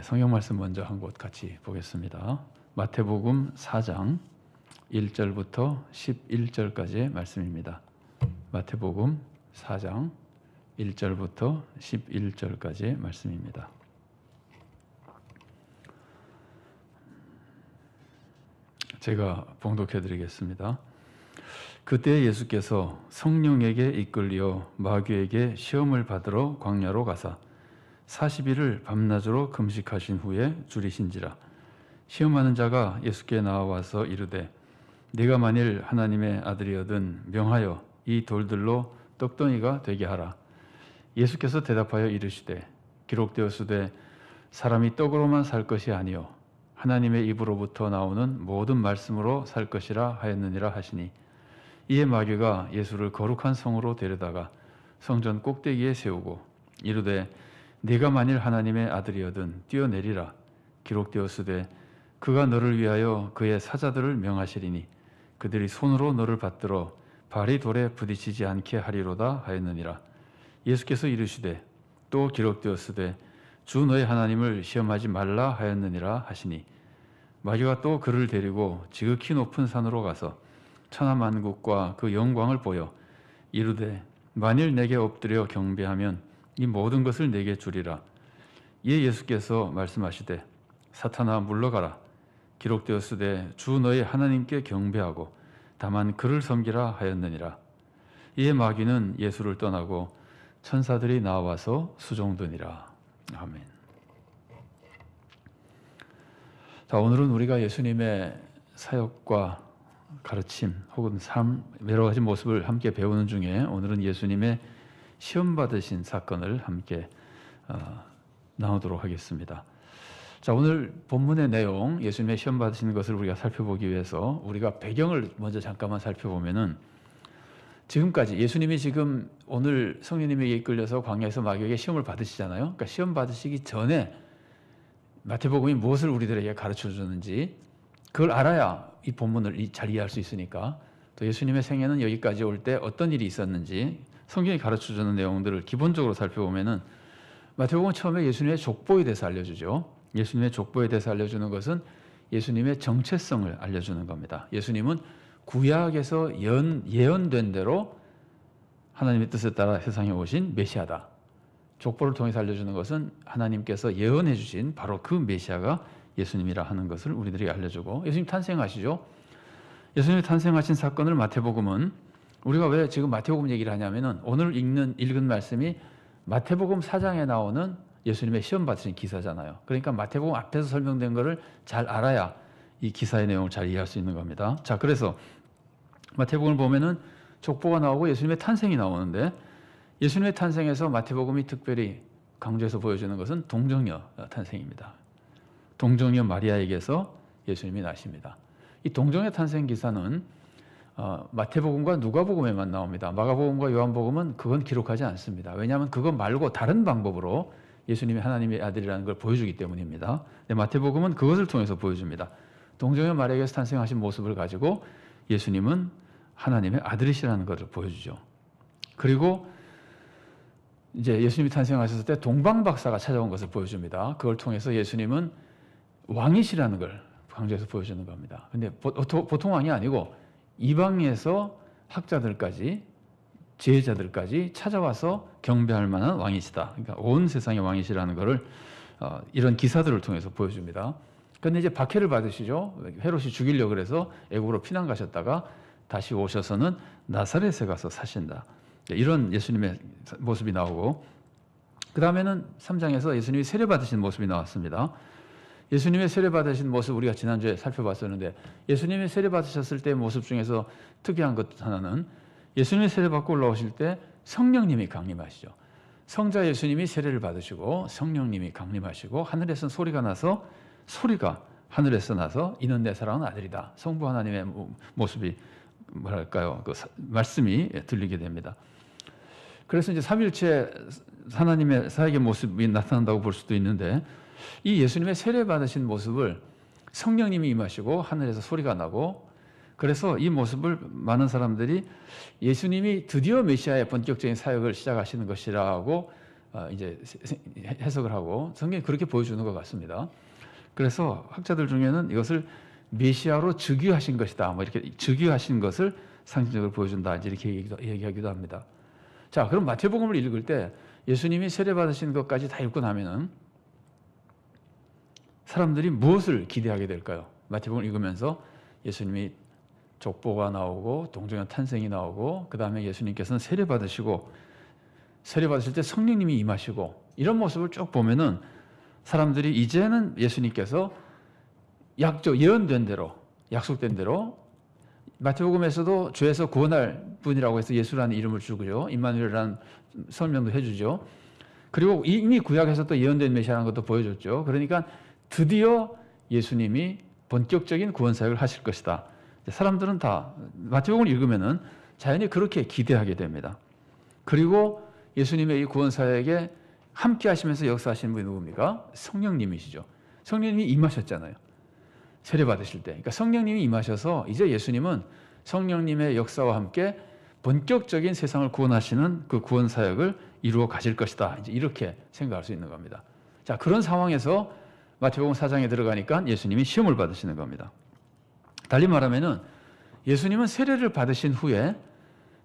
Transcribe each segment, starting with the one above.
성경 말씀 먼저 한 곳 같이 보겠습니다. 마태복음 4장 1절부터 11절까지의 말씀입니다. 마태복음 4장 1절부터 11절까지의 말씀입니다. 제가 봉독해 드리겠습니다. 그때 예수께서 성령에게 이끌려 마귀에게 시험을 받으러 광야로 가사 40일을 밤낮으로 금식하신 후에 줄이신지라. 시험하는 자가 예수께 나와서 이르되 네가 만일 하나님의 아들이거든 명하여 이 돌들로 떡덩이가 되게 하라. 예수께서 대답하여 이르시되 기록되었으되 사람이 떡으로만 살 것이 아니요 하나님의 입으로부터 나오는 모든 말씀으로 살 것이라 하였느니라 하시니, 이에 마귀가 예수를 거룩한 성으로 데려다가 성전 꼭대기에 세우고 이르되 네가 만일 하나님의 아들이거든 뛰어내리라. 기록되었으되 그가 너를 위하여 그의 사자들을 명하시리니 그들이 손으로 너를 받들어 발이 돌에 부딪히지 않게 하리로다 하였느니라. 예수께서 이르시되 또 기록되었으되 주 너의 하나님을 시험하지 말라 하였느니라 하시니, 마귀가 또 그를 데리고 지극히 높은 산으로 가서 천하만국과 그 영광을 보여 이르되 만일 내게 엎드려 경배하면 이 모든 것을 내게 주리라. 이에 예수께서 말씀하시되 사탄아 물러가라. 기록되었으되 주 너의 하나님께 경배하고 다만 그를 섬기라 하였느니라. 이에 마귀는 예수를 떠나고 천사들이 나와서 수종드니라. 아멘. 자, 오늘은 우리가 예수님의 사역과 가르침 혹은 삶 여러 가지 모습을 함께 배우는 중에 오늘은 예수님의 시험 받으신 사건을 함께 나누도록 하겠습니다. 자, 오늘 본문의 내용, 예수님의 시험 받으시는 것을 우리가 살펴보기 위해서 우리가 배경을 먼저 잠깐만 살펴보면은, 지금까지 예수님이 지금 오늘 성령님에게 이끌려서 광야에서 마귀에게 시험을 받으시잖아요. 그러니까 시험 받으시기 전에 마태복음이 무엇을 우리들에게 가르쳐 주는지 그걸 알아야 이 본문을 잘 이해할 수 있으니까, 또 예수님의 생애는 여기까지 올 때 어떤 일이 있었는지 성경이 가르쳐 주는 내용들을 기본적으로 살펴보면은, 마태복음은 처음에 예수님의 족보에 대해서 알려주죠. 예수님의 족보에 대해서 알려주는 것은 예수님의 정체성을 알려주는 겁니다. 예수님은 구약에서 예언된 대로 하나님의 뜻에 따라 세상에 오신 메시아다. 족보를 통해서 알려주는 것은 하나님께서 예언해 주신 바로 그 메시아가 예수님이라 하는 것을 우리들이 알려주고, 예수님 탄생하시죠. 예수님이 탄생하신 사건을 마태복음은, 우리가 왜 지금 마태복음 얘기를 하냐면은 오늘 읽은 말씀이 마태복음 4장에 나오는 예수님의 시험 받으신 기사잖아요. 그러니까 마태복음 앞에서 설명된 것을 잘 알아야 이 기사의 내용을 잘 이해할 수 있는 겁니다. 자, 그래서 마태복음을 보면은 족보가 나오고 예수님의 탄생이 나오는데, 예수님의 탄생에서 마태복음이 특별히 강조해서 보여주는 것은 동정녀 탄생입니다. 동정녀 마리아에게서 예수님이 나십니다. 이 동정녀 탄생 기사는 마태복음과 누가복음에만 나옵니다. 마가복음과 요한복음은 그건 기록하지 않습니다. 왜냐하면 그거 말고 다른 방법으로 예수님이 하나님의 아들이라는 걸 보여주기 때문입니다. 마태복음은 그것을 통해서 보여줍니다. 동정녀 마리아에게서 탄생하신 모습을 가지고 예수님은 하나님의 아들이시라는 것을 보여주죠. 그리고 이제 예수님이 탄생하셨을 때 동방박사가 찾아온 것을 보여줍니다. 그걸 통해서 예수님은 왕이시라는 걸 강조해서 보여주는 겁니다. 근데 보통 왕이 아니고 이방에서 학자들까지 지혜자들까지 찾아와서 경배할 만한 왕이시다. 그러니까 온 세상의 왕이시라는 것을 이런 기사들을 통해서 보여줍니다. 그런데 이제 박해를 받으시죠. 헤롯이 죽이려고 그래서 애국으로 피난 가셨다가 다시 오셔서는 나사렛에 가서 사신다. 이런 예수님의 모습이 나오고, 그 다음에는 3장에서 예수님이 세례받으신 모습이 나왔습니다. 예수님의 세례받으신 모습 우리가 지난주에 살펴봤었는데, 예수님이 세례받으셨을 때의 모습 중에서 특이한 것 하나는 예수님이 세례받고 올라오실 때 성령님이 강림하시죠. 성자 예수님이 세례를 받으시고 성령님이 강림하시고 하늘에서 소리가 나서, 소리가 하늘에서 나서 이는 내 사랑하는 아들이다. 성부 하나님의 모습이 뭐랄까요, 그 말씀이 들리게 됩니다. 그래서 이제 삼일체 하나님의 사역의 모습이 나타난다고 볼 수도 있는데, 이 예수님의 세례 받으신 모습을 성령님이 임하시고 하늘에서 소리가 나고, 그래서 이 모습을 많은 사람들이 예수님이 드디어 메시아의 본격적인 사역을 시작하시는 것이라고 이제 해석을 하고 성경이 그렇게 보여주는 것 같습니다. 그래서 학자들 중에는 이것을 메시아로 즉위하신 것이다, 뭐 이렇게 즉위하신 것을 상징적으로 보여준다, 이렇게 얘기하기도 합니다. 자, 그럼 마태복음을 읽을 때 예수님이 세례 받으신 것까지 다 읽고 나면은 사람들이 무엇을 기대하게 될까요? 마태복음을 읽으면서 예수님이 족보가 나오고 동정의 탄생이 나오고 그 다음에 예수님께서는 세례 받으시고 세례 받으실 때 성령님이 임하시고 이런 모습을 쭉 보면은 사람들이 이제는 예수님께서 예언된 대로 약속된 대로 마태복음에서도 죄에서 구원할 분이라고 해서 예수라는 이름을 주고요, 임마누엘이라는 설명도 해주죠. 그리고 이미 구약에서 또 예언된 메시아라는 것도 보여줬죠. 그러니까 드디어 예수님이 본격적인 구원 사역을 하실 것이다. 사람들은 다 마태복음을 읽으면은 자연히 그렇게 기대하게 됩니다. 그리고 예수님의 이 구원 사역에 함께 하시면서 역사하시는 분이 누굽니까? 성령님이시죠. 성령님이 임하셨잖아요. 세례 받으실 때. 그러니까 성령님이 임하셔서 이제 예수님은 성령님의 역사와 함께 본격적인 세상을 구원하시는 그 구원 사역을 이루어 가실 것이다. 이제 이렇게 생각할 수 있는 겁니다. 자, 그런 상황에서 마태복음 4장에 들어가니까 예수님이 시험을 받으시는 겁니다. 달리 말하면은 예수님은 세례를 받으신 후에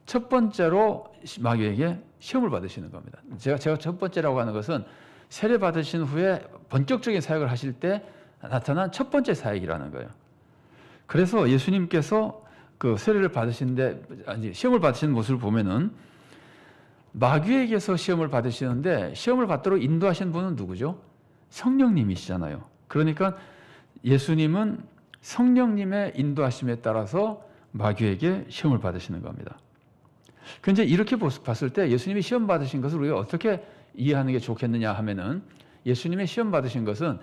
첫 번째로 마귀에게 시험을 받으시는 겁니다. 제가 첫 번째라고 하는 것은 세례 받으신 후에 본격적인 사역을 하실 때 나타난 첫 번째 사역이라는 거예요. 그래서 예수님께서 그 세례를 받으시는데 시험을 받으시는 모습을 보면은 마귀에게서 시험을 받으시는데 시험을 받도록 인도하신 분은 누구죠? 성령님이시잖아요. 그러니까 예수님은 성령님의 인도하심에 따라서 마귀에게 시험을 받으시는 겁니다. 근데 이렇게 봤을 때 예수님이 시험 받으신 것을 우리가 어떻게 이해하는 게 좋겠느냐 하면은 예수님의 시험 받으신 것은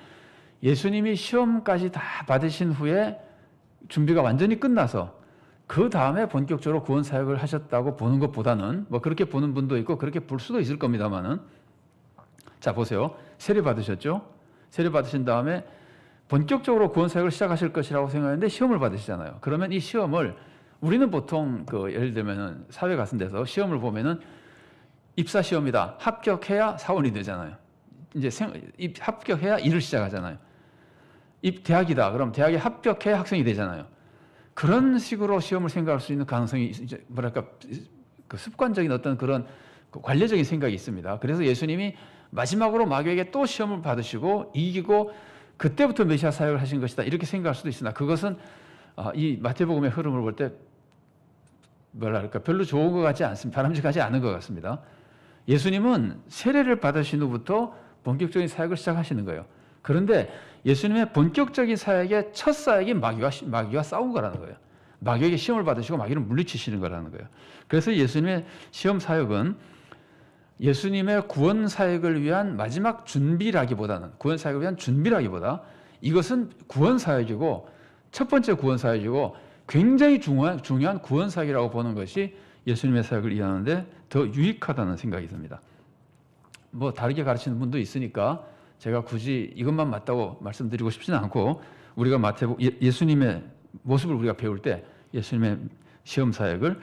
예수님이 시험까지 다 받으신 후에 준비가 완전히 끝나서 그 다음에 본격적으로 구원 사역을 하셨다고 보는 것보다는 뭐 그렇게 보는 분도 있고 그렇게 볼 수도 있을 겁니다만은 자 보세요. 세례 받으셨죠? 세례 받으신 다음에 본격적으로 구원 사역을 시작하실 것이라고 생각했는데 시험을 받으시잖아요. 그러면 이 시험을 우리는 보통 예를 들면 사회 같은 데서 시험을 보면은 입사 시험이다. 합격해야 사원이 되잖아요. 이제 합격해야 일을 시작하잖아요. 대학이다. 그럼 대학에 합격해야 학생이 되잖아요. 그런 식으로 시험을 생각할 수 있는 가능성이 이제 뭐랄까 그 습관적인 어떤 그런 관례적인 생각이 있습니다. 그래서 예수님이 마지막으로 마귀에게 또 시험을 받으시고 이기고 그때부터 메시아 사역을 하신 것이다. 이렇게 생각할 수도 있으나 그것은 이 마태복음의 흐름을 볼 때 뭐랄까 별로 좋은 것 같지 않습니다. 바람직하지 않은 것 같습니다. 예수님은 세례를 받으신 후부터 본격적인 사역을 시작하시는 거예요. 그런데 예수님의 본격적인 사역의 첫 사역이 마귀와 싸운 거라는 거예요. 마귀에게 시험을 받으시고 마귀를 물리치시는 거라는 거예요. 그래서 예수님의 시험 사역은 예수님의 구원 사역을 위한 마지막 준비라기보다는 구원 사역을 위한 준비라기보다 이것은 구원 사역이고 첫 번째 구원 사역이고 굉장히 중요한 구원 사역이라고 보는 것이 예수님의 사역을 이해하는데 더 유익하다는 생각이 듭니다. 뭐 다르게 가르치는 분도 있으니까 제가 굳이 이것만 맞다고 말씀드리고 싶지는 않고 우리가 예수님의 모습을 우리가 배울 때 예수님의 시험 사역을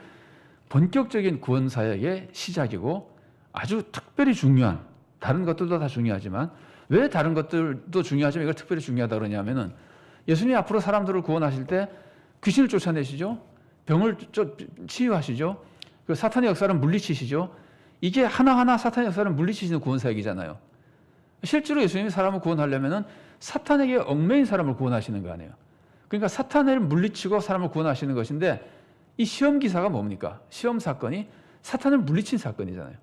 본격적인 구원 사역의 시작이고 아주 특별히 중요한 다른 것들도 다 중요하지만 왜 다른 것들도 중요하지만 이걸 특별히 중요하다 그러냐면은 예수님이 앞으로 사람들을 구원하실 때 귀신을 쫓아내시죠. 병을 치유하시죠. 그 사탄의 역사를 물리치시죠. 이게 하나하나 사탄의 역사를 물리치시는 구원 사역이잖아요. 실제로 예수님이 사람을 구원하려면은 사탄에게 얽매인 사람을 구원하시는 거 아니에요. 그러니까 사탄을 물리치고 사람을 구원하시는 것인데 이 시험 기사가 뭡니까? 시험 사건이 사탄을 물리친 사건이잖아요.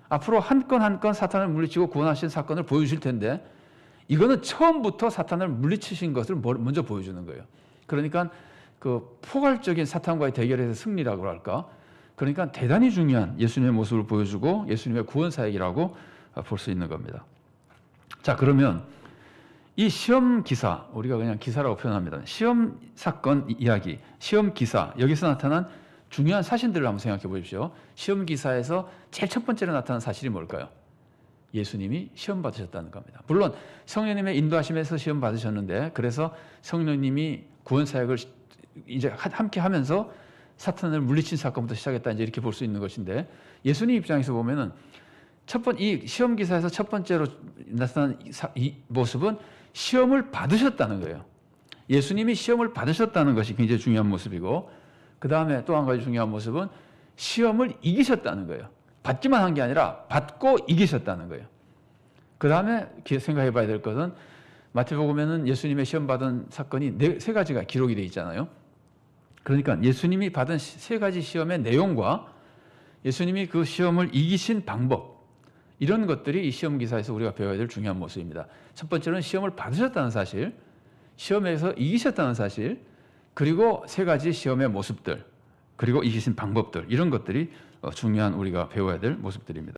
앞으로 한 건 한 건 사탄을 물리치고 구원하신 사건을 보여주실 텐데 이거는 처음부터 사탄을 물리치신 것을 먼저 보여주는 거예요. 그러니까 그 포괄적인 사탄과의 대결에서 승리라고 할까? 그러니까 대단히 중요한 예수님의 모습을 보여주고 예수님의 구원 사역이라고 볼 수 있는 겁니다. 자, 그러면 이 시험 기사, 우리가 그냥 기사라고 표현합니다. 시험 사건 이야기, 시험 기사, 여기서 나타난 중요한 사실들을 한번 생각해 보십시오. 시험 기사에서 제일 첫 번째로 나타난 사실이 뭘까요? 예수님이 시험 받으셨다는 겁니다. 물론 성령님의 인도하심에서 시험 받으셨는데 그래서 성령님이 구원 사역을 이제 함께 하면서 사탄을 물리친 사건부터 시작했다 이제 이렇게 볼 수 있는 것인데 예수님 입장에서 보면은 이 시험 기사에서 첫 번째로 나타난 이 모습은 시험을 받으셨다는 거예요. 예수님이 시험을 받으셨다는 것이 굉장히 중요한 모습이고, 그 다음에 또 한 가지 중요한 모습은 시험을 이기셨다는 거예요. 받기만 한 게 아니라 받고 이기셨다는 거예요. 그 다음에 생각해 봐야 될 것은 마태복음에는 예수님의 시험 받은 사건이 세 가지가 기록이 되어 있잖아요. 그러니까 예수님이 받은 세 가지 시험의 내용과 예수님이 그 시험을 이기신 방법, 이런 것들이 이 시험 기사에서 우리가 배워야 될 중요한 모습입니다. 첫 번째는 시험을 받으셨다는 사실, 시험에서 이기셨다는 사실, 그리고 세 가지 시험의 모습들, 그리고 이기신 방법들, 이런 것들이 중요한 우리가 배워야 될 모습들입니다.